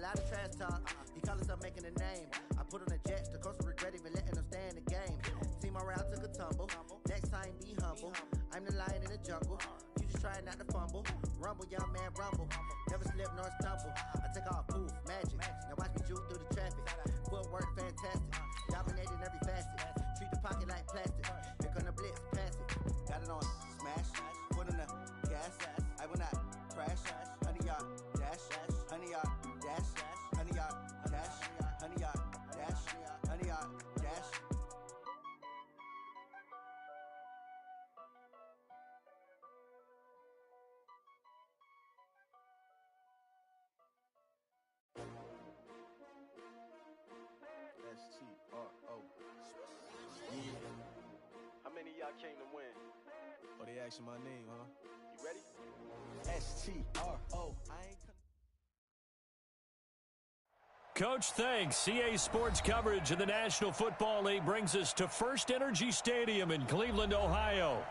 lot of trash talk. He call himself making a name. I put on the Jets, the coach regret even letting them stay in the game. Team morale took a tumble. Next time, be humble. I'm the lion in the jungle. You just trying not to fumble. Rumble, young man, rumble. Never slip nor stumble. I take off, poof, magic. Now watch me juke through the traffic. Footwork fantastic. Dominating every facet. Treat the pocket like plastic. Here come the blitz, pass it. Got it on smash. Put in the gas. I will not crash. Honey yard dash. Honey yard dash. Honey yard dash. Honey yard dash. Honey yard dash. S-T-R-O. Yeah. How many of y'all came to win? Oh, they asking my name, huh? You ready? S-T-R-O. I ain't Coach, thanks. CA Sports coverage of the National Football League brings us to First Energy Stadium in Cleveland, Ohio.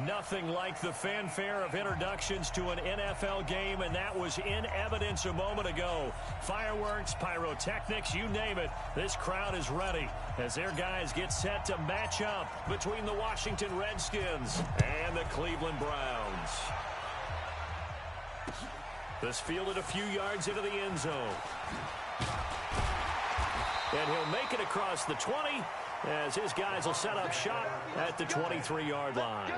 Nothing like the fanfare of introductions to an NFL game, and that was in evidence a moment ago. Fireworks, pyrotechnics, you name it. This crowd is ready as their guys get set to match up between the Washington Redskins and the Cleveland Browns. This fielded a few yards into the end zone. And he'll make it across the 20 as his guys will set up shop at the 23-yard line.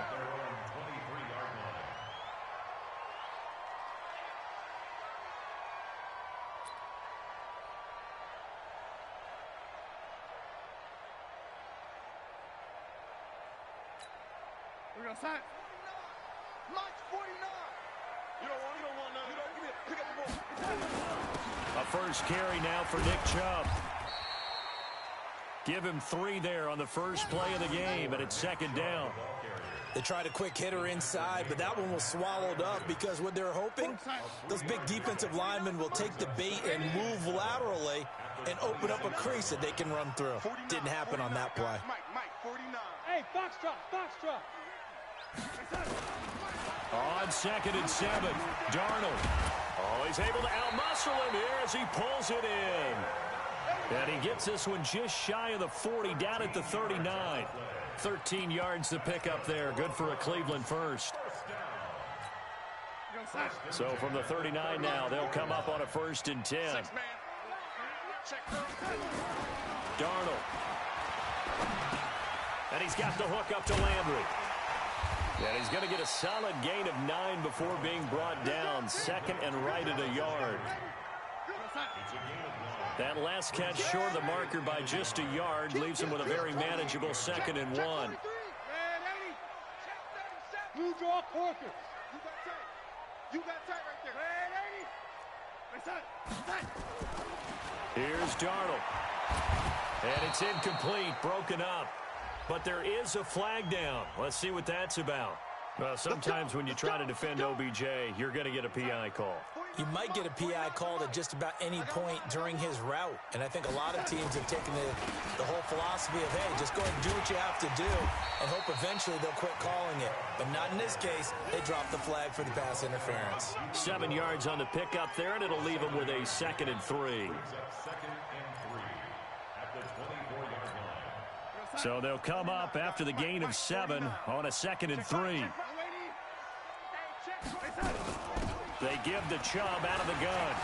We're going to sign. March 49. You don't want none. You don't give me a pick up the ball. A first carry now for Nick Chubb. Give him 3 there on the first play of the game, and it's second down. They tried a quick hitter inside, but that one was swallowed up because what they're hoping, those big defensive linemen will take the bait and move laterally and open up a crease that they can run through. Didn't happen on that play. Mike, 49. Hey, Foxtrot. On 2nd and 7, Darnold. Oh, he's able to outmuscle him here as he pulls it in. And he gets this one just shy of the 40, down at the 39. 13 yards to pick up there. Good for a Cleveland first. So from the 39 now, they'll come up on a 1st and 10. Darnold. And he's got the hook up to Landry. And he's going to get a solid gain of 9 before being brought down. 2nd and right at a yard. That last catch short of the marker by just a yard leaves him with a very manageable 2nd and 1. You draw Corker. You got tight right there. Here's Darnold. And it's incomplete, broken up. But there is a flag down. Let's see what that's about. Well, sometimes when you try to defend OBJ, you're going to get a PI call. You might get a PI called at just about any point during his route. And I think a lot of teams have taken the whole philosophy of, hey, just go and do what you have to do and hope eventually they'll quit calling it. But not in this case. They dropped the flag for the pass interference. 7 yards on the pickup there, and it'll leave him with a 2nd and 3. So they'll come up after the gain of 7 on a 2nd and 3. They give the Chubb out of the gun.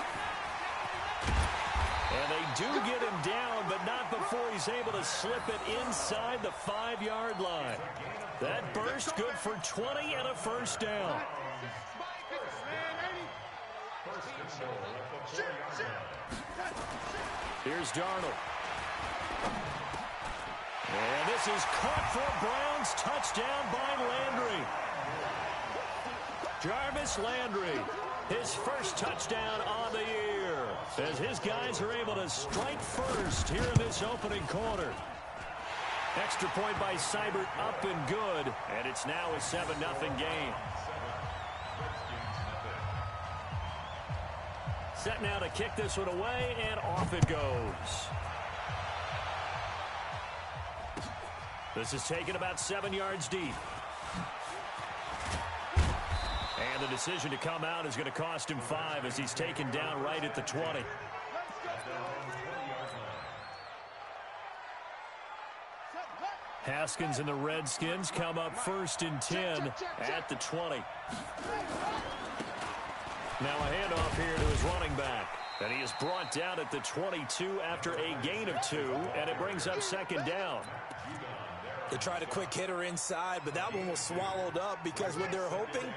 And they do get him down, but not before he's able to slip it inside the 5-yard line. That burst good for 20 and a first down. Here's Darnold. And this is caught for a Browns touchdown by Landry. Jarvis Landry, his first touchdown on the year, as his guys are able to strike first here in this opening quarter. Extra point by Seibert up and good, and it's now a 7-0 game. Set now to kick this one away, and off it goes. This is taken about 7 yards deep. And the decision to come out is going to cost him 5 as he's taken down right at the 20. Haskins and the Redskins come up 1st and 10 at the 20. Now a handoff here to his running back. And he is brought down at the 22 after a gain of 2, and it brings up 2nd down. They tried a quick hitter inside, but that one was swallowed up because what they're hoping,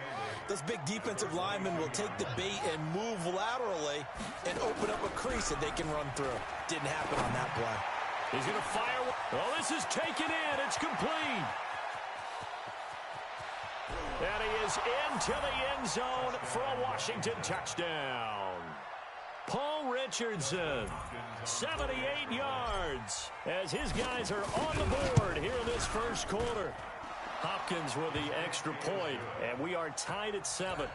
those big defensive linemen will take the bait and move laterally and open up a crease that they can run through. Didn't happen on that play. He's going to fire. Oh, this is taken in. It's complete. And he is into the end zone for a Washington touchdown. Paul Richardson, 78 yards, as his guys are on the board here in this first quarter. Hopkins with the extra point, and we are tied at 7.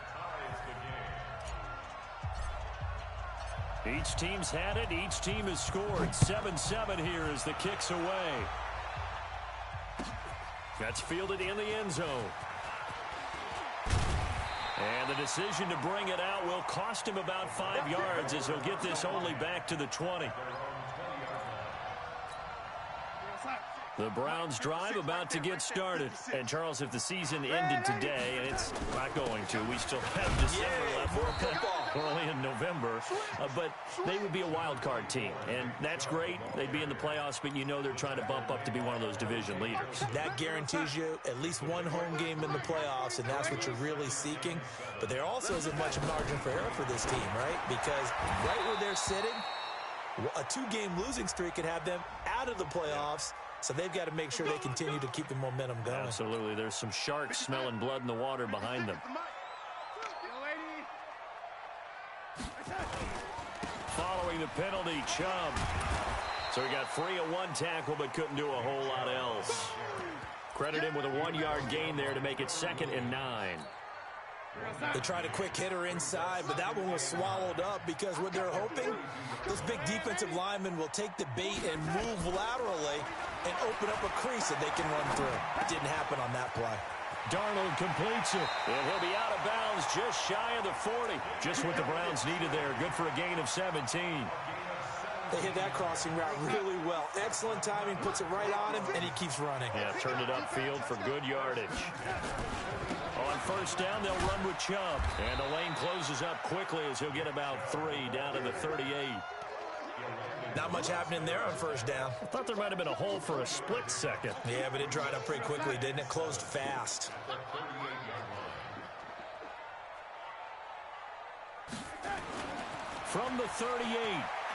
Each team's had it. Each team has scored. 7-7 here as the kick's away. That's fielded in the end zone. And the decision to bring it out will cost him about 5 yards as he'll get this only back to the 20. The Browns drive about to get started. And, Charles, if the season ended today, and it's not going to, we still have December left. We're only in November. But they would be a wild card team. And that's great. They'd be in the playoffs, but you know they're trying to bump up to be one of those division leaders. That guarantees you at least one home game in the playoffs, and that's what you're really seeking. But there also isn't much margin for error for this team, right? Because right where they're sitting, a 2-game losing streak could have them out of the playoffs. So they've got to make sure they continue to keep the momentum going. Absolutely. There's some sharks smelling blood in the water behind them. Following the penalty, Chubb. So he got free of 1 tackle but couldn't do a whole lot else. Credit him with a 1-yard gain there to make it 2nd and 9. They tried a quick hitter inside, but that one was swallowed up because what they're hoping, those big defensive linemen will take the bait and move laterally and open up a crease that they can run through. Didn't happen on that play. Darnold completes it, and he'll be out of bounds just shy of the 40. Just what the Browns needed there. Good for a gain of 17. They hit that crossing route really well. Excellent timing, puts it right on him, and he keeps running. Yeah, turned it upfield for good yardage. On 1st down, they'll run with Chubb. And the lane closes up quickly as he'll get about 3 down to the 38. Not much happening there on 1st down. I thought there might have been a hole for a split second. Yeah, but it dried up pretty quickly, didn't it? Closed fast. From the 38,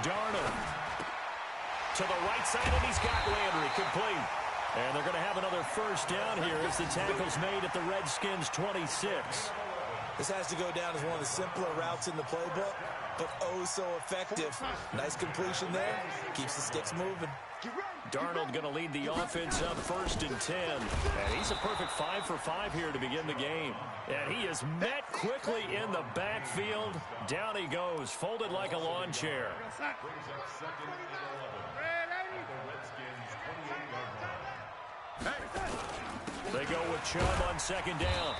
Darnold. To the right side, and he's got Landry complete. And they're going to have another 1st down here as the tackle's made at the Redskins' 26. This has to go down as one of the simpler routes in the playbook, but oh so effective. Nice completion there. Keeps the sticks moving. Darnold going to lead the offense up 1st and 10. And he's a perfect 5 for 5 here to begin the game. And he is met quickly in the backfield. Down he goes, folded like a lawn chair. They go with Chubb on 2nd down.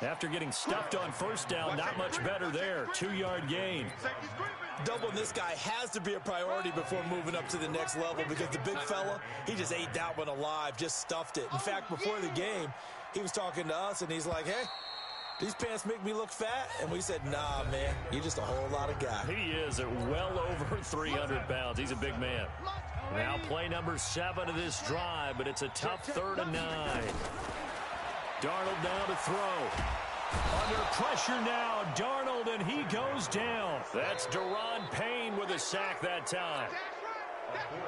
After getting stuffed on 1st down, not much better there. 2-yard gain. Doubling this guy has to be a priority before moving up to the next level because the big fella, he just ate that one alive, just stuffed it. In fact, before the game, he was talking to us, and he's like, hey, these pants make me look fat? And we said, nah, man, you're just a whole lot of guy. He is at well over 300 pounds. He's a big man. Now play number 7 of this drive, but it's a tough 3rd and 9. Darnold now to throw. Under pressure now, Darnold, and he goes down. That's Daron Payne with a sack that time.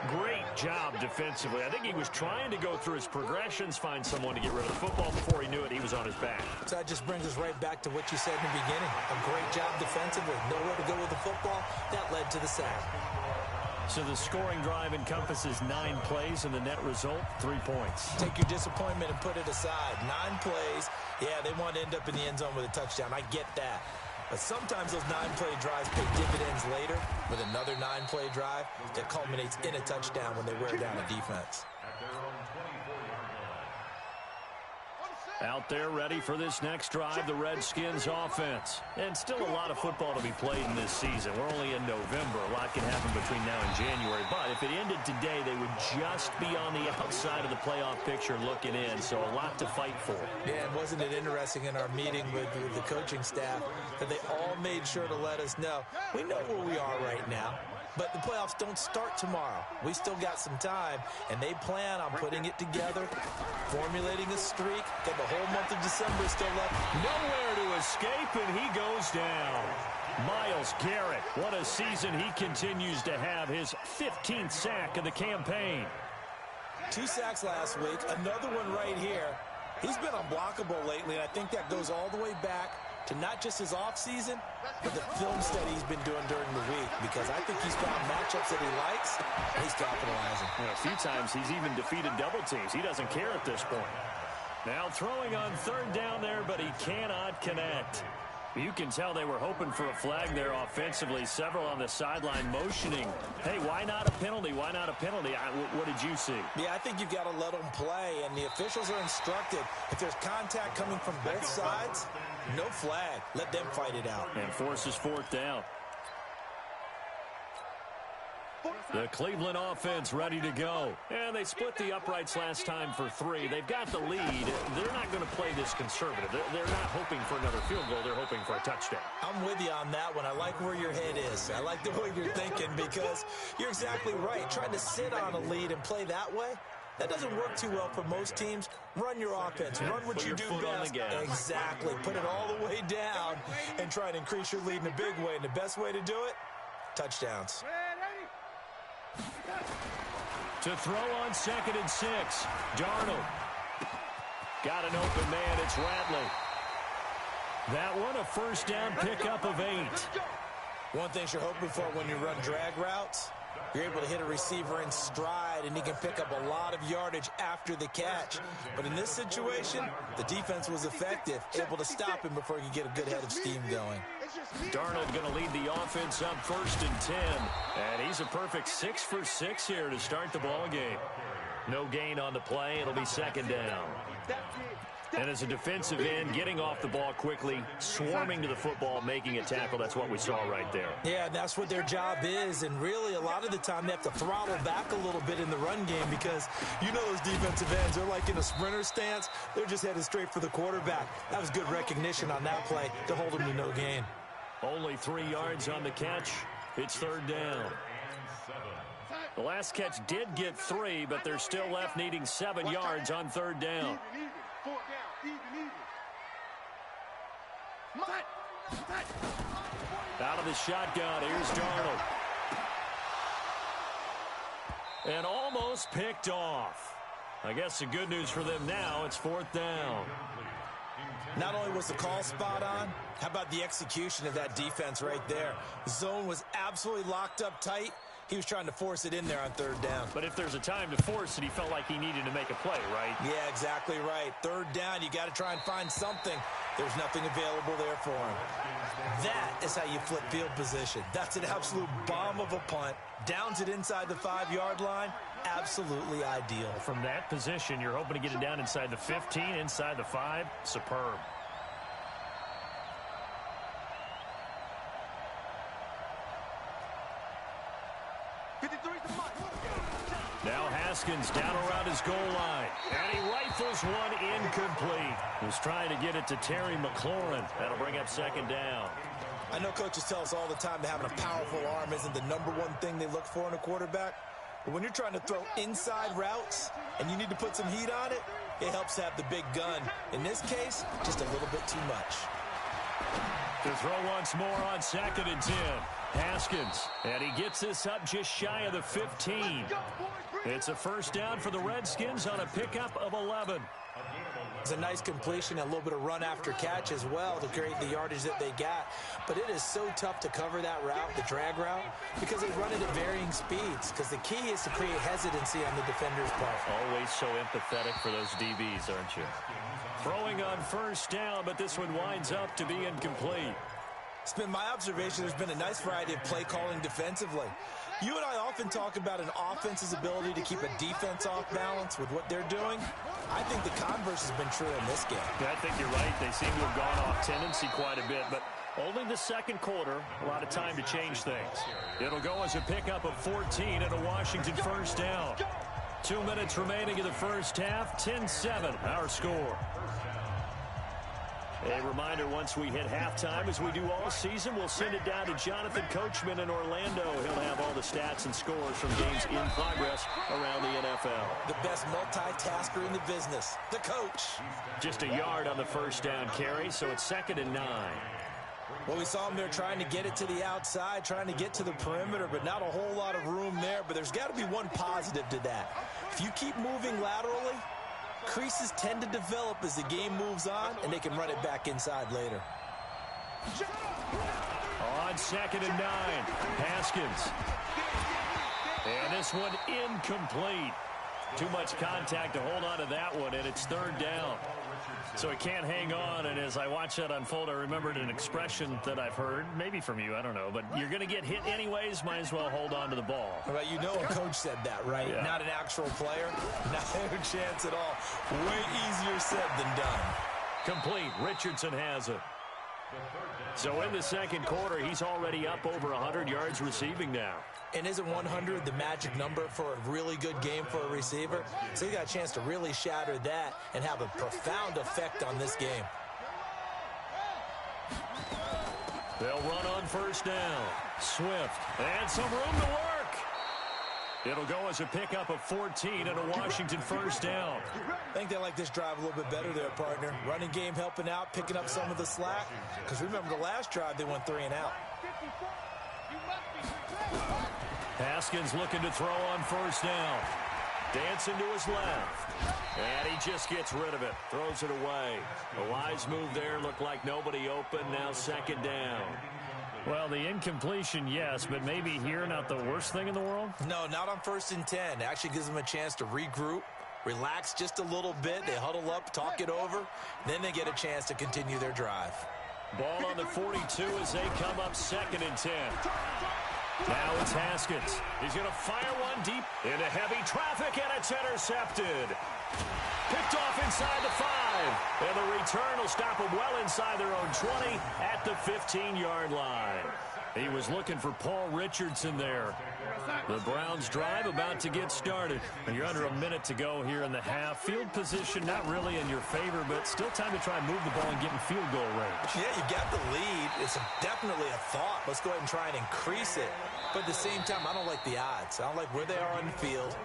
Great job defensively. I think he was trying to go through his progressions, find someone to get rid of the football. Before he knew it, he was on his back. So that just brings us right back to what you said in the beginning. A great job defensively. Nowhere to go with the football. That led to the sack. So the scoring drive encompasses 9 plays, and the net result, 3 points. Take your disappointment and put it aside. 9 plays. Yeah, they want to end up in the end zone with a touchdown. I get that. But sometimes those 9-play drives pay dividends later with another 9-play drive that culminates in a touchdown when they wear down a defense. Out there ready for this next drive, the Redskins offense. And still a lot of football to be played in this season. We're only in November. A lot can happen between now and January. But if it ended today, they would just be on the outside of the playoff picture looking in. So a lot to fight for. Yeah, and wasn't it interesting in our meeting with the coaching staff that they all made sure to let us know, we know where we are right now. But the playoffs don't start tomorrow. We still got some time, and they plan on putting it together, formulating a streak. Got the whole month of December still left. Nowhere to escape, and he goes down. Myles Garrett, what a season he continues to have. His 15th sack of the campaign. 2 sacks last week, another one right here. He's been unblockable lately, and I think that goes all the way back to not just his offseason, but the film study he's been doing during the week, because I think he's found matchups that he likes, and he's capitalizing. And a few times he's even defeated double teams. He doesn't care at this point. Now throwing on third down there, but he cannot connect. You can tell they were hoping for a flag there offensively. Several on the sideline motioning. Hey, why not a penalty? Why not a penalty? What did you see? Yeah, I think you've got to let them play, and the officials are instructed. If there's contact coming from both sides, no flag. Let them fight it out. And forces fourth down. The Cleveland offense ready to go. And they split the uprights last time for 3. They've got the lead. They're not going to play this conservative. They're not hoping for another field goal. They're hoping for a touchdown. I'm with you on that one. I like where your head is. I like the way you're thinking, because you're exactly right. Trying to sit on a lead and play that way, that doesn't work too well for most teams. Run your offense. Run what you do best. Exactly. Put it all the way down and try and increase your lead in a big way. And the best way to do it, touchdowns. To throw on 2nd and 6. Darnold. Got an open man. It's Ratley. That one, a first down pickup of 8. One thing you're hoping for when you run drag routes, you're able to hit a receiver in stride, and he can pick up a lot of yardage after the catch. But in this situation, the defense was effective, able to stop him before he could get a good head of steam going. Darnold going to lead the offense up 1st and 10. And he's a perfect 6 for 6 here to start the ball game. No gain on the play. It'll be 2nd down. And as a defensive end, getting off the ball quickly, swarming to the football, making a tackle, that's what we saw right there. Yeah, that's what their job is. And really, a lot of the time, they have to throttle back a little bit in the run game, because you know those defensive ends, they're like in a sprinter stance. They're just headed straight for the quarterback. That was good recognition on that play to hold him to no gain. Only 3 yards on the catch. It's 3rd down. The last catch did get 3, but they're still left needing 7 yards on 3rd down. Out of the shotgun, here's Darnold. And almost picked off. I guess the good news for them now, it's 4th down. Not only was the call spot on, how about the execution of that defense right there? The zone was absolutely locked up tight. He was trying to force it in there on 3rd down. But if there's a time to force it, he felt like he needed to make a play, right? Yeah, exactly right. 3rd down, you got to try and find something. There's nothing available there for him. That is how you flip field position. That's an absolute bomb of a punt. Downs it inside the 5-yard line. Absolutely ideal. From that position, you're hoping to get it down inside the 15, inside the 5. Superb. Now Haskins down around his goal line. And he rifles one incomplete. He's trying to get it to Terry McLaurin. That'll bring up 2nd down. I know coaches tell us all the time that having a powerful arm isn't the #1 thing they look for in a quarterback. But when you're trying to throw inside routes and you need to put some heat on it, it helps to have the big gun. In this case, just a little bit too much. To throw once more on 2nd and 10. Haskins, and he gets this up just shy of the 15. It's a first down for the Redskins on a pickup of 11. It's a nice completion, a little bit of run after catch as well to create the yardage that they got. But it is so tough to cover that route, the drag route, because they run it at varying speeds. Because the key is to create hesitancy on the defender's part. Always so empathetic for those DBs, aren't you? Throwing on first down, but this one winds up to be incomplete. It's been my observation there's been a nice variety of play calling defensively. You and I often talk about an offense's ability to keep a defense off balance with what they're doing. I think the converse has been true in this game. Yeah, I think you're right. They seem to have gone off tendency quite a bit, but only the second quarter, a lot of time to change things. It'll go as a pickup of 14 and a Washington first down. 2 minutes remaining in the first half, 10-7, our score. A reminder, once we hit halftime, as we do all season, we'll send it down to Jonathan Coachman in Orlando. He'll have all the stats and scores from games in progress around the NFL. The best multitasker in the business, the coach. Just a yard on the first down carry, so it's 2nd and 9. Well, we saw him there trying to get it to the outside, trying to get to the perimeter, but not a whole lot of room there. But there's got to be one positive to that. If you keep moving laterally, creases tend to develop as the game moves on, and they can run it back inside later. On 2nd and 9, Haskins. And this one incomplete. Too much contact to hold on to that one, and it's 3rd down. So he can't hang on, and as I watch that unfold, I remembered an expression that I've heard, maybe from you, I don't know, but you're going to get hit anyways, might as well hold on to the ball. Right, you know a coach said that, right? Yeah. Not an actual player. Not a chance at all. Way easier said than done. Complete. Richardson has it. So in the second quarter, he's already up over 100 yards receiving now. And isn't 100 the magic number for a really good game for a receiver? So he got a chance to really shatter that and have a profound effect on this game. They'll run on first down. Swift. And some room to work. It'll go as a pickup of 14 and a Washington first down. I think they like this drive a little bit better there, partner. Running game helping out, picking up some of the slack. Because remember, the last drive, they went 3 and out. Haskins looking to throw on first down. Dancing to his left. And he just gets rid of it. Throws it away. A wise move there. Looked like nobody open. Now 2nd down. Well, the incompletion, yes, but maybe here not the worst thing in the world? No, not on 1st and 10. It actually gives them a chance to regroup, relax just a little bit. They huddle up, talk it over. Then they get a chance to continue their drive. Ball on the 42 as they come up 2nd and 10. Now it's Haskins. He's going to fire one deep into heavy traffic, and it's intercepted. Picked off inside the 5. And the return will stop them well inside their own 20 at the 15-yard line. He was looking for Paul Richardson there. The Browns drive about to get started. And you're under a minute to go here in the half. Field position not really in your favor, but still time to try and move the ball and get in field goal range. Yeah, you got the lead. It's definitely a thought. Let's go ahead and try and increase it. But at the same time, I don't like the odds. I don't like where they are on the field.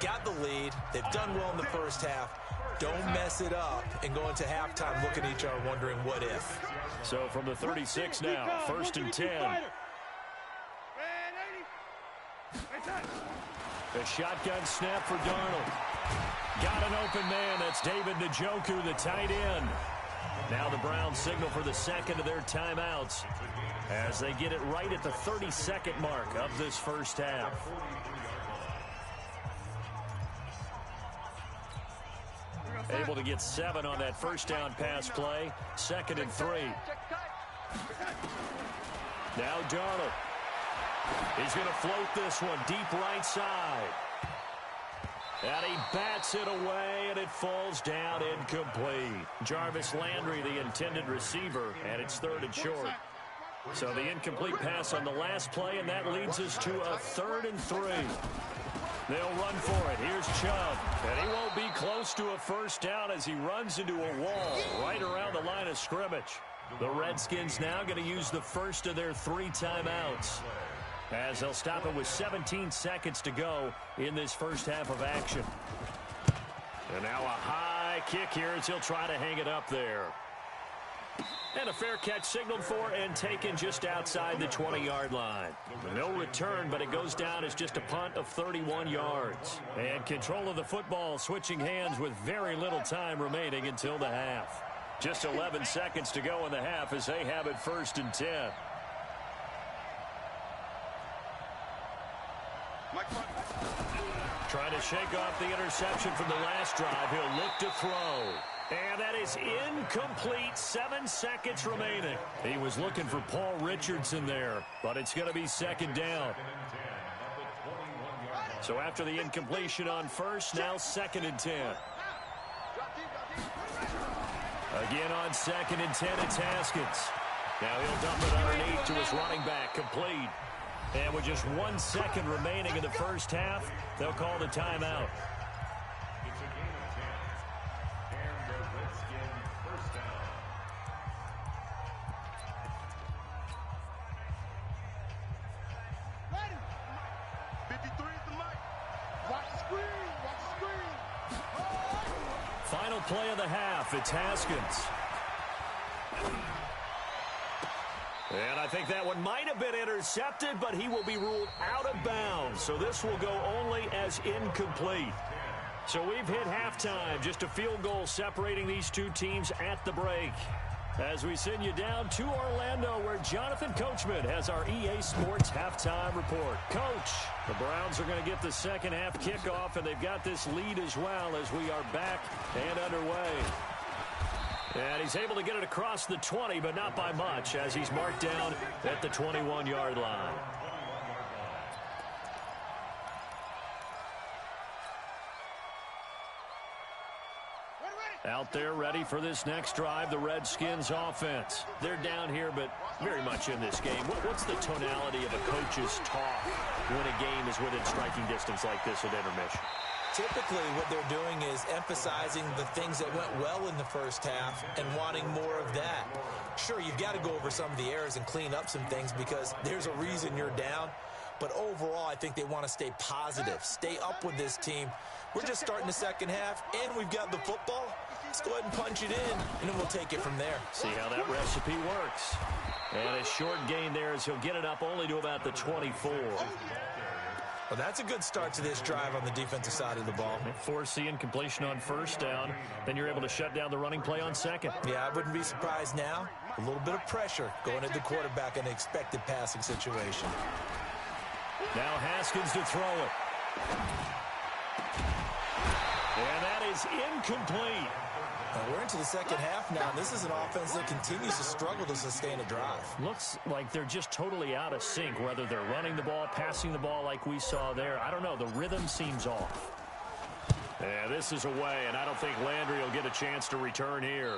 Got the lead. They've done well in the first half. Don't mess it up and go into halftime looking at each other wondering what if. So from the 36 now, 1st and 10. A shotgun snap for Darnold. Got an open man. That's David Njoku, the tight end. Now the Browns signal for the 2nd of their timeouts as they get it right at the 32nd mark of this first half. Able to get 7 on that first down pass play. 2nd and 3. Now Darnold. He's going to float this one deep right side. And he bats it away, and it falls down incomplete. Jarvis Landry, the intended receiver, and it's 3rd and short. So the incomplete pass on the last play, and that leads us to a 3rd and 3. They'll run for it. Here's Chubb. And he won't be close to a first down as he runs into a wall right around the line of scrimmage. The Redskins now going to use the first of their 3 timeouts, as they'll stop it with 17 seconds to go in this first half of action. And now a high kick here as he'll try to hang it up there. And a fair catch signaled for and taken just outside the 20-yard line. No return, but it goes down as just a punt of 31 yards. And control of the football switching hands with very little time remaining until the half. Just 11 seconds to go in the half as they have it 1st and 10. Trying to shake off the interception from the last drive. He'll look to throw. And that is incomplete. 7 seconds remaining. He was looking for Paul Richardson there, but it's going to be second down. So after the incompletion on first, now 2nd and 10. Again on 2nd and 10, it's Haskins. Now he'll dump it underneath to his running back, complete. And with just 1 second remaining in the first half, they'll call the timeout. Final play of the half, it's Haskins. And I think that one might have been intercepted, but he will be ruled out of bounds. So this will go only as incomplete. So we've hit halftime, just a field goal separating these two teams at the break. As we send you down to Orlando, where Jonathan Coachman has our EA Sports halftime report. Coach, the Browns are going to get the second half kickoff, and they've got this lead as well as we are back and underway. And he's able to get it across the 20, but not by much, as he's marked down at the 21-yard line. Out there ready for this next drive, the Redskins offense. They're down here, but very much in this game. What's the tonality of a coach's talk when a game is within striking distance like this at intermission? Typically, what they're doing is emphasizing the things that went well in the first half and wanting more of that. Sure, you've got to go over some of the errors and clean up some things because there's a reason you're down. But overall, I think they want to stay positive, stay up with this team. We're just starting the second half, and we've got the football. Let's go ahead and punch it in, and then we'll take it from there. See how that recipe works. And a short gain there as he'll get it up only to about the 24. Well, that's a good start to this drive on the defensive side of the ball. Force the incompletion on first down. Then you're able to shut down the running play on second. Yeah, I wouldn't be surprised now. A little bit of pressure going at the quarterback in an expected passing situation. Now Haskins to throw it. And that is incomplete. Now we're into the second half now. This is an offense that continues to struggle to sustain a drive. Looks like they're just totally out of sync, whether they're running the ball, passing the ball like we saw there. I don't know. The rhythm seems off. Yeah, this is away, and I don't think Landry will get a chance to return here.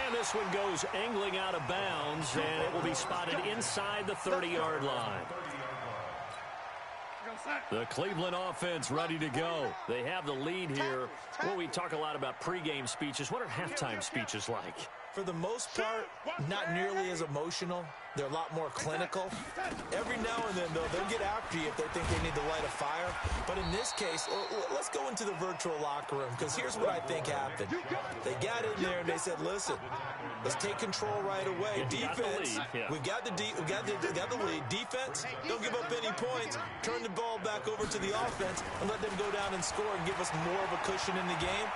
And this one goes angling out of bounds, and it will be spotted inside the 30-yard line. The Cleveland offense ready to go. They have the lead here. Well, we talk a lot about pregame speeches. What are halftime speeches like? For the most part, not nearly as emotional. They're a lot more clinical. Every now and then, though, they'll get after you if they think they need to light a fire. But in this case, let's go into the virtual locker room, because here's what I think happened. They got in there and they said, listen, let's take control right away. Defense, we've got the lead. Defense, don't give up any points. Turn the ball back over to the offense and let them go down and score and give us more of a cushion in the game.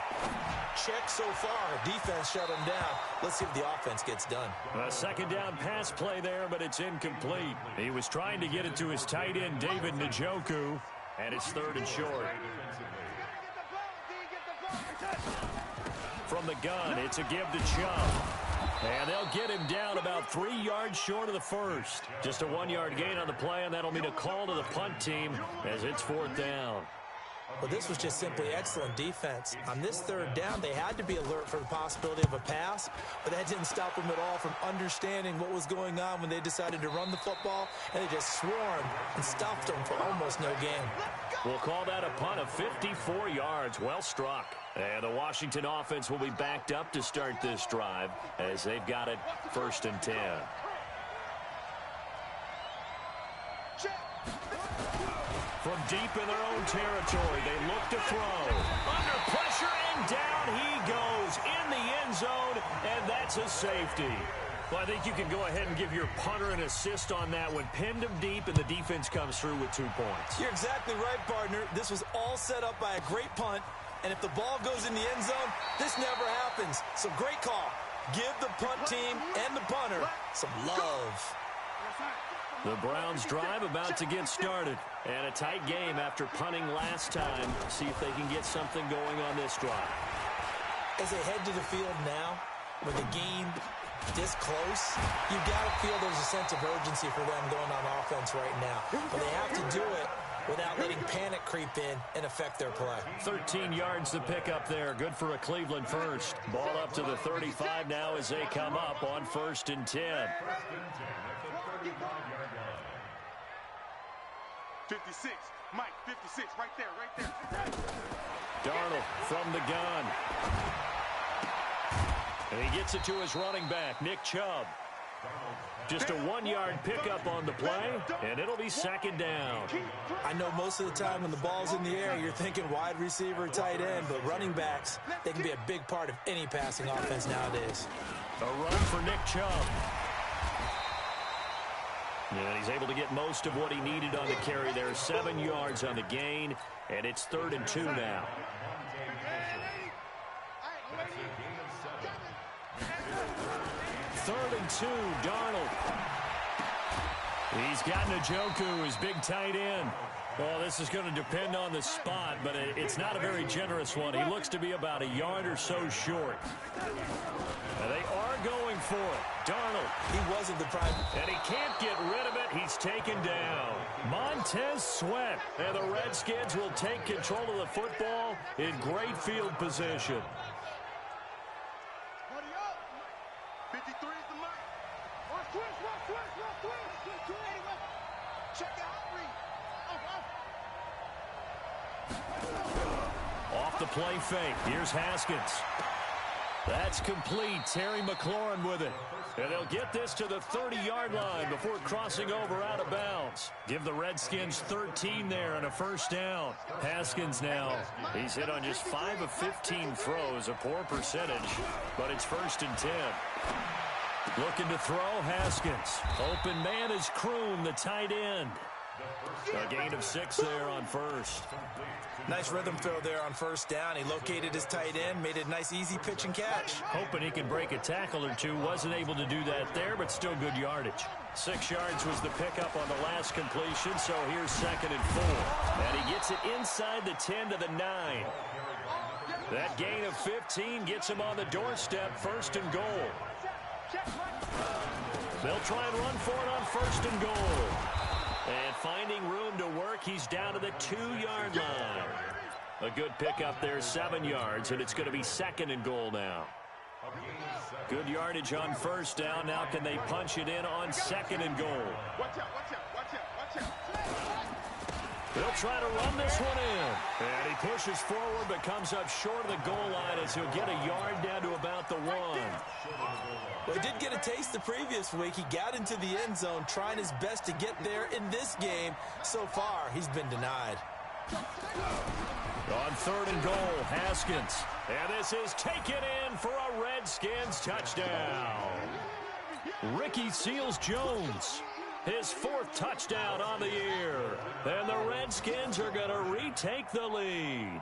Check so far. Defense shut them down. Let's see if the offense gets done. A second down pass play there, but it's incomplete. He was trying to get it to his tight end, David Njoku, and it's 3rd and short. From the gun, it's a give to Chubb. And they'll get him down about 3 yards short of the first. Just a 1-yard gain on the play, and that'll mean a call to the punt team as it's 4th down. Well, this was just simply excellent defense. On this 3rd down, they had to be alert for the possibility of a pass, but that didn't stop them at all from understanding what was going on when they decided to run the football, and they just swarmed and stuffed them for almost no gain. We'll call that a punt of 54 yards. Well struck. And the Washington offense will be backed up to start this drive as they've got it 1st and 10. From deep in their own territory, they look to throw. Under pressure, and down he goes in the end zone, and that's a safety. Well, I think you can go ahead and give your punter an assist on that one. Pinned him deep, and the defense comes through with 2 points. You're exactly right, partner. This was all set up by a great punt, and if the ball goes in the end zone, this never happens. So great call. Give the punt team and the punter some love. The Browns drive about to get started. And a tight game after punting last time. See if they can get something going on this drive. As they head to the field now, with the game this close, you got to feel there's a sense of urgency for them going on offense right now. But they have to do it without letting panic creep in and affect their play. 13 yards to pick up there. Good for a Cleveland first. Ball up to the 35 now as they come up on 1st and 10. 56. Mike, 56. Right there. Darnold from the gun. And he gets it to his running back, Nick Chubb. Just a 1-yard pickup on the play, and it'll be 2nd down. I know most of the time when the ball's in the air, you're thinking wide receiver, tight end, but running backs, they can be a big part of any passing offense nowadays. A run for Nick Chubb. And he's able to get most of what he needed on the carry there. 7 yards on the gain, and it's 3rd and 2 now. 3rd and 2, Darnold. He's got Njoku, his big tight end. Well, this is going to depend on the spot, but it's not a very generous one. He looks to be about a yard or so short. And they are going for it. Darnold. He wasn't the prime. And he can't get rid of it. He's taken down. Montez Sweat. And the Redskins will take control of the football in great field position. 53 is the mic. Watch twist. Check it out, Reed. Off the play fake. Here's Haskins. That's complete. Terry McLaurin with it. And they'll get this to the 30-yard line before crossing over out of bounds. Give the Redskins 13 there and a 1st down. Haskins now. He's hit on just 5 of 15 throws, a poor percentage, but it's 1st and 10. Looking to throw, Haskins. Open man is Kroon, the tight end. A gain of 6 there on 1st. Nice rhythm throw there on 1st down. He located his tight end, made a nice easy pitch and catch. Hoping he can break a tackle or two. Wasn't able to do that there, but still good yardage. 6 yards was the pickup on the last completion, so here's 2nd and 4. And he gets it inside the 10 to the 9. That gain of 15 gets him on the doorstep, 1st and goal. They'll try and run for it on 1st and goal. And finding room to work, he's down to the 2-yard line. A good pickup there, 7 yards, and it's going to be 2nd and goal now. Good yardage on 1st down. Now can they punch it in on 2nd and goal? Watch out. They'll try to run this one in. And he pushes forward but comes up short of the goal line as he'll get a yard down to about the 1. Well, he did get a taste the previous week. He got into the end zone trying his best to get there in this game. So far, he's been denied. On 3rd and goal, Haskins. And this is taken in for a Redskins touchdown. Ricky Seals-Jones. His 4th touchdown on the year. And the Redskins are going to retake the lead.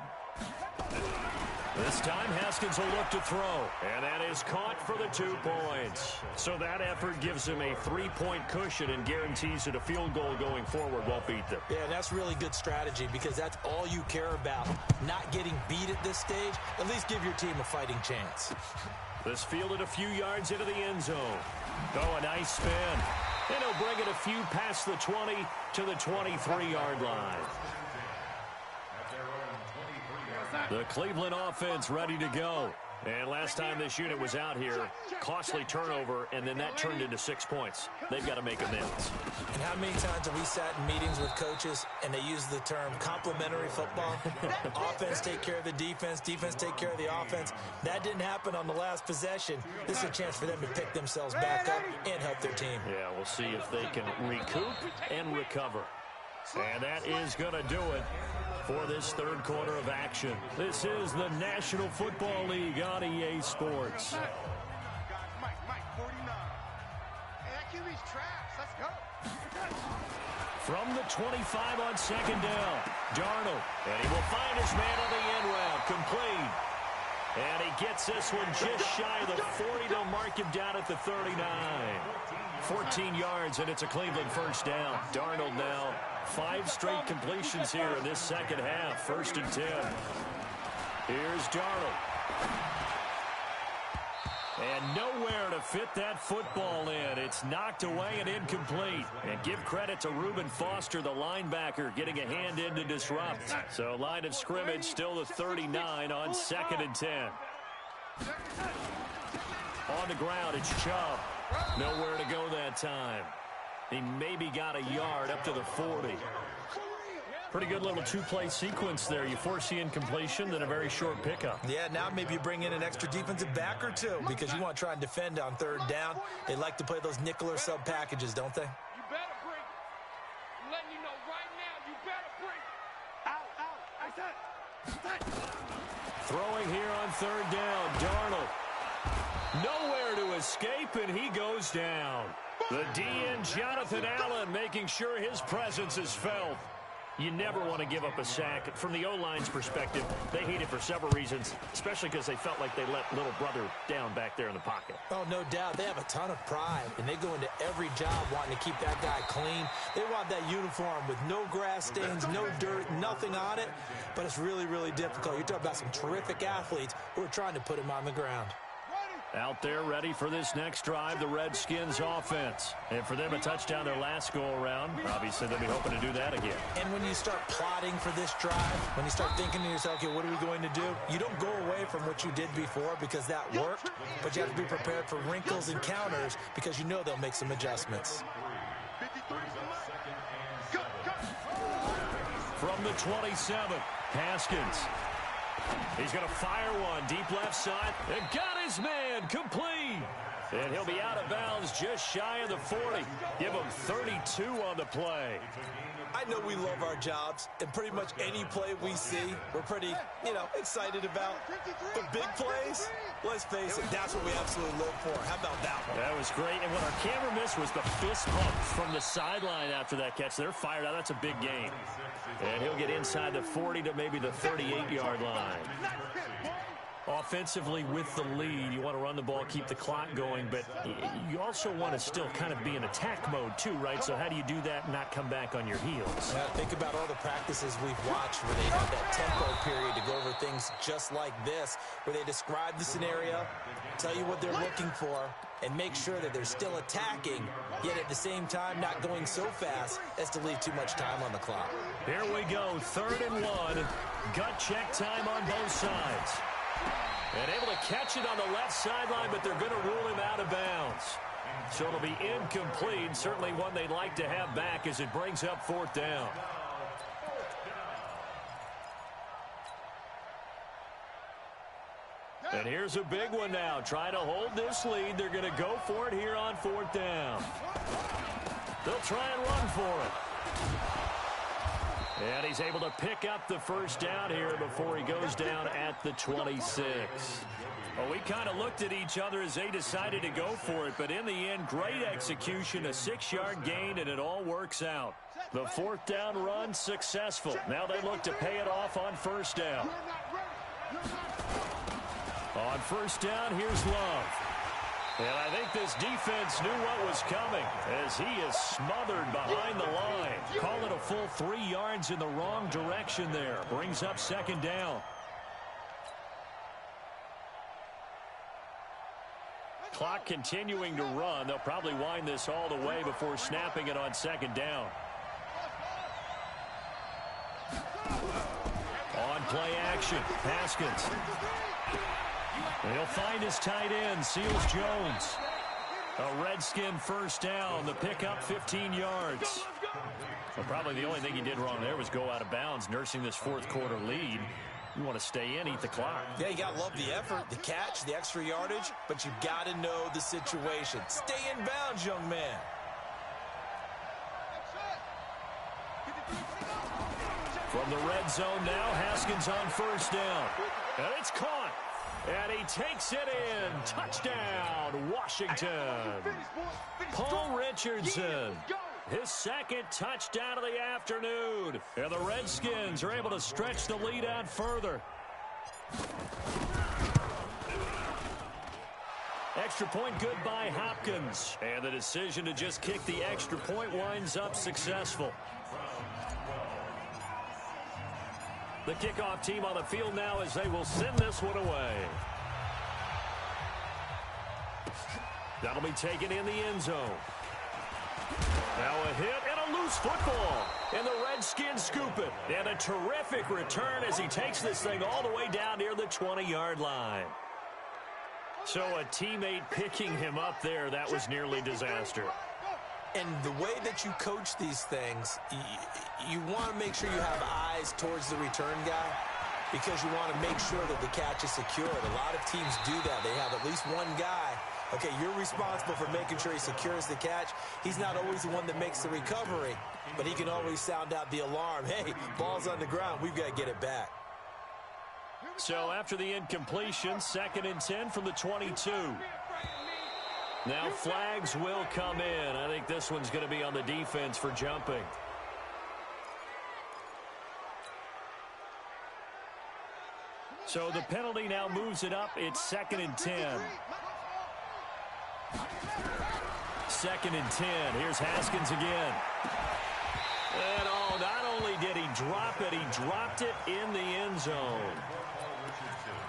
This time, Haskins will look to throw. And that is caught for the 2 points. So that effort gives him a 3-point cushion and guarantees that a field goal going forward won't beat them. Yeah, that's really good strategy because that's all you care about. Not getting beat at this stage. At least give your team a fighting chance. This fielded a few yards into the end zone. Oh, a nice spin. And he'll bring it a few past the 20 to the 23-yard line. The Cleveland offense ready to go. And last time this unit was out here, costly turnover, and then that turned into 6 points. They've got to make amends. And how many times have we sat in meetings with coaches and they use the term complementary football? Offense take care of the defense, defense take care of the offense. That didn't happen on the last possession. This is a chance for them to pick themselves back up and help their team. Yeah, we'll see if they can recoup and recover. And that is going to do it for this 3rd quarter of action. This is the National Football League on EA Sports. Mike, 49. Hey, that QB's trash. Let's go. From the 25 on 2nd down, Darnold. And he will find his man on the end route, complete. And he gets this one just shy of the 40. They'll mark him down at the 39. 14 yards, and it's a Cleveland 1st down. Darnold now 5 straight completions here in this 2nd half. 1st and 10. Here's Darnold. And nowhere to fit that football in. It's knocked away and incomplete. And give credit to Reuben Foster, the linebacker, getting a hand in to disrupt. So line of scrimmage still the 39 on 2nd and 10. On the ground, it's Chubb. Nowhere to go that time. He maybe got a yard up to the 40. Pretty good little two-play sequence there. You force the incompletion, then a very short pickup. Yeah, now maybe you bring in an extra defensive back or two because you want to try and defend on 3rd down. They like to play those nickel or sub packages, don't they? You better bring. I'm letting you know right now, you better bring. Out. Throwing here on 3rd down, Darnold. Nowhere to escape, and he goes down. The DN, Jonathan Allen, making sure his presence is felt. You never want to give up a sack. From the O-line's perspective, they hate it for several reasons, especially because they felt like they let little brother down back there in the pocket. Oh, no doubt. They have a ton of pride, and they go into every job wanting to keep that guy clean. They want that uniform with no grass stains, no dirt, nothing on it, but it's really, really difficult. You're talking about some terrific athletes who are trying to put him on the ground. Out there ready for this next drive, the Redskins offense. And for them, a touchdown their last go-around. Obviously, they'll be hoping to do that again. And when you start plotting for this drive, when you start thinking to yourself, okay, what are we going to do? You don't go away from what you did before because that worked, but you have to be prepared for wrinkles and counters because you know they'll make some adjustments. From the 27, Haskins. He's going to fire one deep left side. And got his man complete. And he'll be out of bounds just shy of the 40. Give him 32 on the play. I know we love our jobs, and pretty much any play we see, we're pretty, excited about. But big plays, let's face it, that's what we absolutely live for. How about that one? That was great. And what our camera missed was the fist pump from the sideline after that catch. They're fired out. That's a big gain. And he'll get inside the 40 to maybe the 38-yard line. Offensively with the lead, you want to run the ball, keep the clock going, but you also want to still kind of be in attack mode too, right? So how do you do that and not come back on your heels? Yeah, think about all the practices we've watched where they have that tempo period to go over things just like this, where they describe the scenario, tell you what they're looking for, and make sure that they're still attacking, yet at the same time not going so fast as to leave too much time on the clock. Here we go, 3rd and 1. Gut check time on both sides. And able to catch it on the left sideline, but they're going to rule him out of bounds. So it'll be incomplete. Certainly one they'd like to have back as it brings up 4th down. And here's a big one now. Trying to hold this lead. They're going to go for it here on 4th down. They'll try and run for it. And he's able to pick up the 1st down here before he goes down at the 26. Well, we kind of looked at each other as they decided to go for it, but in the end, great execution, a 6-yard gain, and it all works out. The 4th down run successful. Now they look to pay it off on 1st down. On 1st down, here's Love. And I think this defense knew what was coming as he is smothered behind the line. Call it a full 3 yards in the wrong direction there. Brings up 2nd down. Clock continuing to run. They'll probably wind this all the way before snapping it on 2nd down. On play action, Haskins. He'll find his tight end, Seals Jones. A Redskin 1st down. The pickup 15 yards. Well, probably the only thing he did wrong there was go out of bounds, nursing this 4th quarter lead. You want to stay in, eat the clock. Yeah, you got to love the effort, the catch, the extra yardage, but you got to know the situation. Stay in bounds, young man. From the red zone now, Haskins on 1st down. And it's caught. And he takes it in. Touchdown, Washington. Paul Richardson. His 2nd touchdown of the afternoon. And the Redskins are able to stretch the lead out further. Extra point good by Hopkins. And the decision to just kick the extra point winds up successful. The kickoff team on the field now as they will send this one away. That'll be taken in the end zone. Now a hit and a loose football. And the Redskins scoop it. And a terrific return as he takes this thing all the way down near the 20-yard line. So a teammate picking him up there, that was nearly disaster. And the way that you coach these things, you want to make sure you have eyes towards the return guy because you want to make sure that the catch is secured. A lot of teams do that. They have at least one guy. Okay, you're responsible for making sure he secures the catch. He's not always the one that makes the recovery, but he can always sound out the alarm. Hey, ball's on the ground. We've got to get it back. So after the incompletion, 2nd and 10 from the 22. Now flags will come in. I think this one's going to be on the defense for jumping. So the penalty now moves it up. It's 2nd and 10. 2nd and 10. Here's Haskins again. And not only did he drop it, he dropped it in the end zone.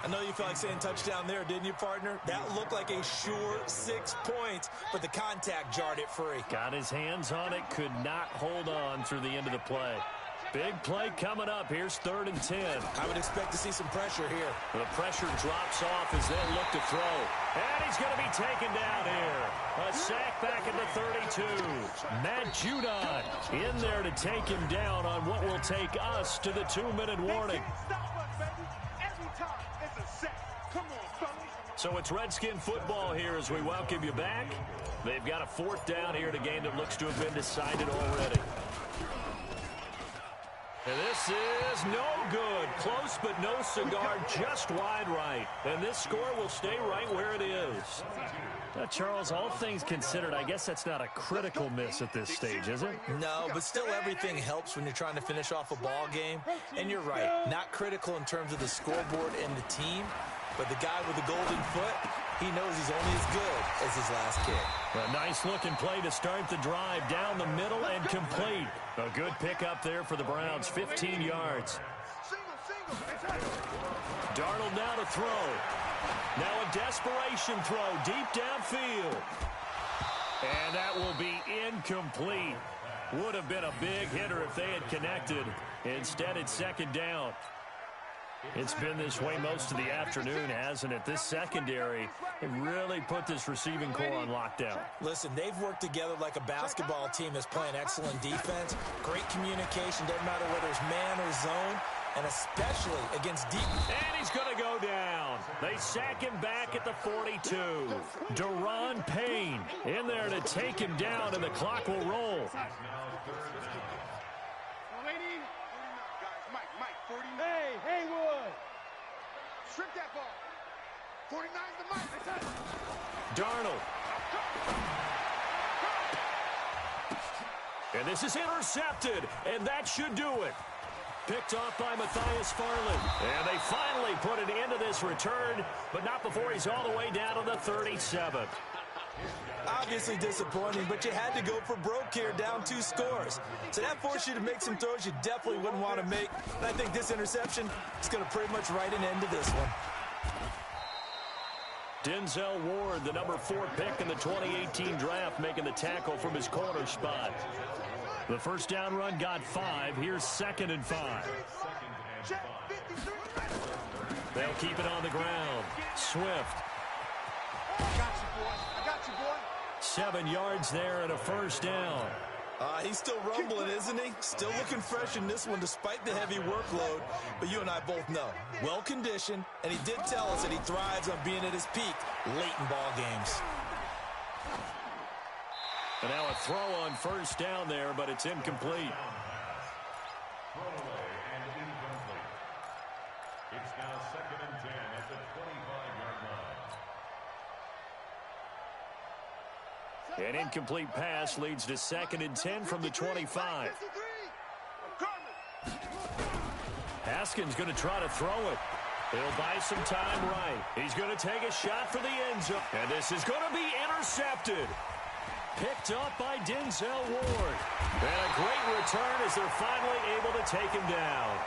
I know you felt like saying touchdown there, didn't you, partner? That looked like a sure 6 points, but the contact jarred it free. Got his hands on it, could not hold on through the end of the play. Big play coming up. Here's 3rd and 10. I would expect to see some pressure here. The pressure drops off as they look to throw. And he's going to be taken down here. A sack back at the 32. Matt Judon in there to take him down on what will take us to the 2-minute warning. So it's Redskin football here as we welcome you back. They've got a 4th down here in a game that looks to have been decided already. And this is no good. Close but no cigar, just wide right. And this score will stay right where it is. Charles, all things considered, I guess that's not a critical miss at this stage, is it? No, but still everything helps when you're trying to finish off a ball game. And you're right, not critical in terms of the scoreboard and the team, but the guy with the golden foot, he knows he's only as good as his last kick. A nice-looking play to start the drive down the middle and complete. A good pickup there for the Browns, 15 yards. Darnold now to throw. Now a desperation throw deep downfield. And that will be incomplete. Would have been a big hitter if they had connected. Instead, it's 2nd down. It's been this way most of the afternoon, hasn't it? This secondary, it really put this receiving core on lockdown. Listen, they've worked together like a basketball team that's playing excellent defense. Great communication, doesn't matter whether it's man or zone, and especially against deep. And he's going to go down. They sack him back at the 42. Deron Payne in there to take him down, and the clock will roll. Hey, Haywood! Strip that ball. 49's the mic. Darnold. And this is intercepted, and that should do it. Picked off by Matthias Farley. And they finally put an end to this return, but not before he's all the way down to the 37th. Obviously disappointing, but you had to go for broke here, down 2 scores. So that forced you to make some throws you definitely wouldn't want to make. And I think this interception is going to pretty much write an end to this one. Denzel Ward, the number 4 pick in the 2018 draft, making the tackle from his corner spot. The first down run got 5. Here's 2nd and 5. They'll keep it on the ground. Swift. I got you, boy. 7 yards there and a first down. He's still rumbling, isn't he? Still looking fresh in this one despite the heavy workload. But you and I both know, well-conditioned, and he did tell us that he thrives on being at his peak late in ball games. And now a throw on first down there, but it's incomplete. It's now 2nd and 10 at the 25-yard line. An incomplete pass leads to 2nd and 10 from the 25. Haskins going to try to throw it. He'll buy some time right. He's going to take a shot for the end zone. And this is going to be intercepted. Picked up by Denzel Ward. And a great return as they're finally able to take him down.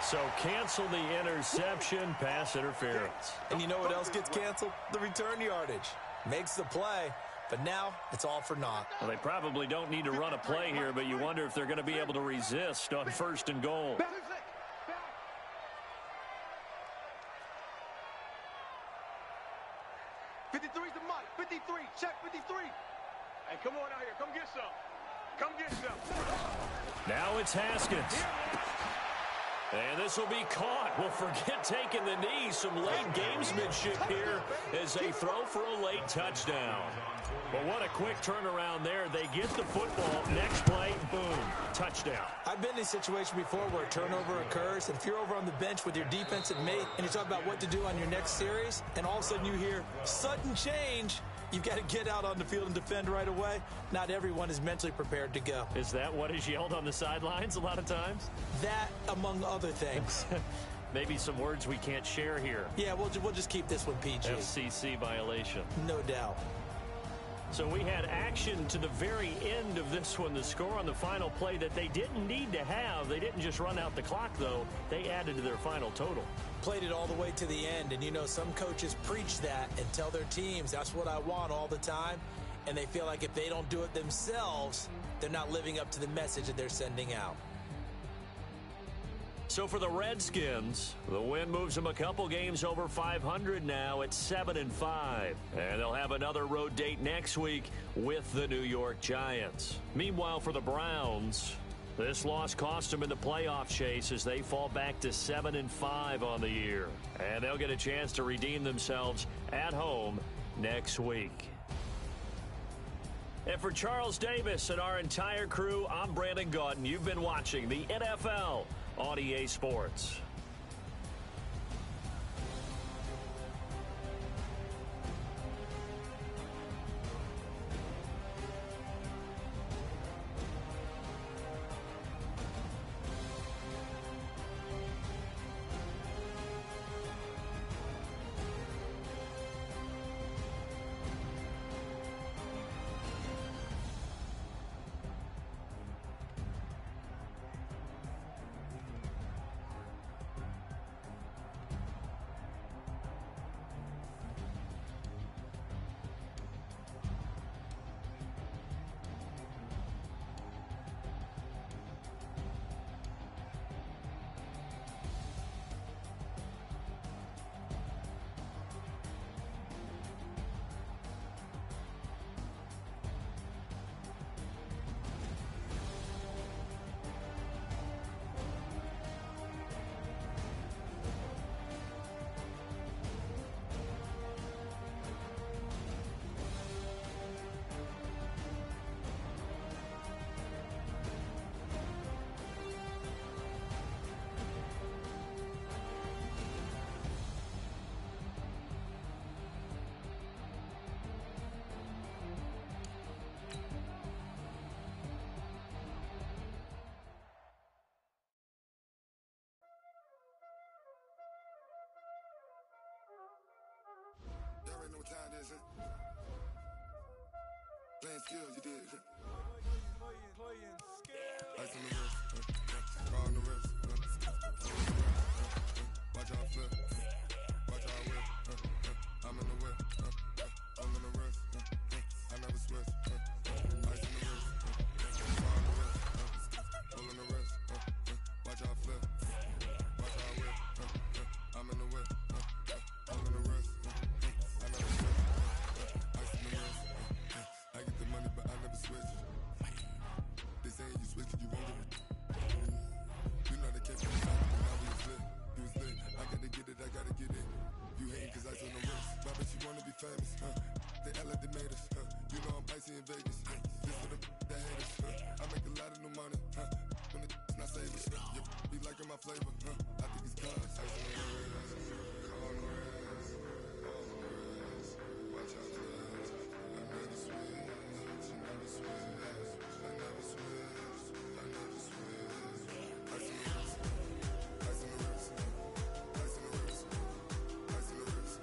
So cancel the interception, pass interference. And you know what else gets canceled? The return yardage. Makes the play, but now it's all for naught. Well, they probably don't need to run a play here, but you wonder if they're going to be able to resist on 1st and goal. 53's the mark. 53. Check 53. Hey, come on out here. Come get some. Come get some. Now it's Haskins. And this will be caught. Well, forget taking the knee. Some late gamesmanship here as they throw for a late touchdown. But what a quick turnaround there. They get the football. Next play, boom, touchdown. I've been in a situation before where a turnover occurs, and if you're over on the bench with your defensive mate and you talk about what to do on your next series, and all of a sudden you hear sudden change, you've got to get out on the field and defend right away. Not everyone is mentally prepared to go. Is that what is yelled on the sidelines a lot of times? That, among other things. Maybe some words we can't share here. Yeah, we'll just keep this one PG. FCC violation. No doubt. So we had action to the very end of this one. The score on the final play that they didn't need to have. They didn't just run out the clock, though. They added to their final total. Played it all the way to the end. And, you know, some coaches preach that and tell their teams, that's what I want all the time. And they feel like if they don't do it themselves, they're not living up to the message that they're sending out. So for the Redskins, the win moves them a couple games over 500 now at 7-5. And they'll have another road date next week with the New York Giants. Meanwhile, for the Browns, this loss cost them in the playoff chase as they fall back to 7-5 on the year. And they'll get a chance to redeem themselves at home next week. And for Charles Davis and our entire crew, I'm Brandon Gaudin. You've been watching the NFL on EA Sports. Y'all already know what time it is, huh? Playing skills, you did, huh? Playing skills. Ice on the wrist, raw on the wrist, watch out flip, watch out whip, I'm in the whip, I'm in the wrist, I never switch, ice on the wrist, raw on the wrist, pull on the wrist, watch out flip, watch out whip, I'm in the whip, I'm in the wrist. Famous, they act like they made us, you know I'm icy in Vegas, this for the that hate us, I make a lot of new money, when it's not savers, you be liking my flavor, I think it's cause, ice on the wrist, on the wrist, watch out for this, I never switch, I never switch, I never switch, I never switch, ice on the wrist, ice on the wrist, ice on the wrist, ice on the wrist, ice on the wrist.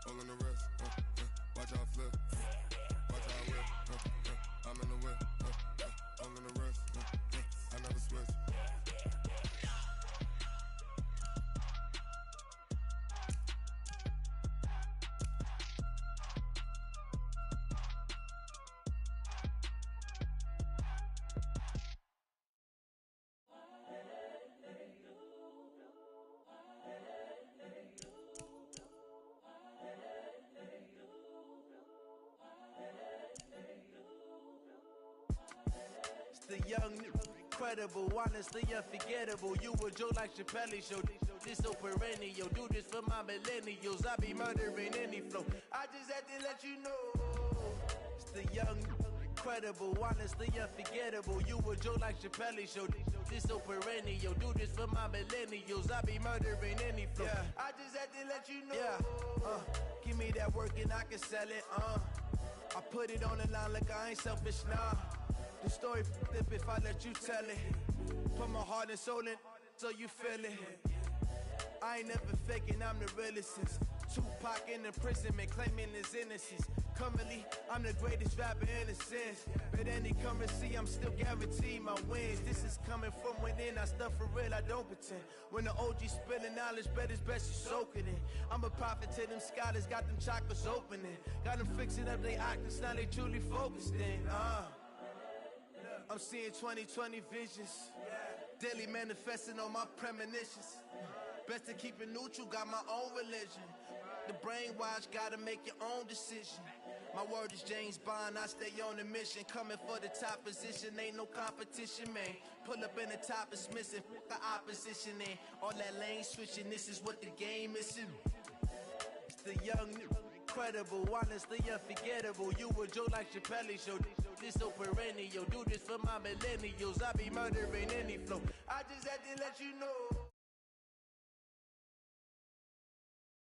all in the wrist. Watch how I flip. Watch how I whip. I'm in the whip. All in the wrist. I never switch. The young, incredible, honestly unforgettable. You a joke like Chappelle show. This so perennial. Do this for my millennials. I be murdering any flow. I just had to let you know. It's the young, incredible, honestly unforgettable. You a joke like Chappelle show. This so perennial. Do this for my millennials. I be murdering any flow. Yeah. I just had to let you know. Yeah. Give me that work and I can sell it. I put it on the line like I ain't selfish, nah. The story flip if I let you tell it. Put my heart and soul in so you feel it. I ain't never faking, I'm the realest since Tupac in imprisonment, claiming his innocence. Currently, I'm the greatest rapper in a sense. But any currency, I'm still guaranteed my wins. This is coming from within, I stuff for real, I don't pretend. When the OG spilling knowledge, bet it's best you soak it in. I'm a prophet to them scholars, got them chakras opening. Got them fixing up they octaves, now they truly focused in. I'm seeing 2020 visions, daily manifesting on my premonitions. Best to keep it neutral, got my own religion. The brainwash, gotta make your own decision. My word is James Bond, I stay on the mission. Coming for the top position, ain't no competition, man. Pull up in the top is missing, the opposition in. All that lane switching, this is what the game is. It's the young, incredible, honestly unforgettable. You a joke like Chappelle show. This so perennial. Do this for my millennials. I be murdering any flow. I just had to let you know.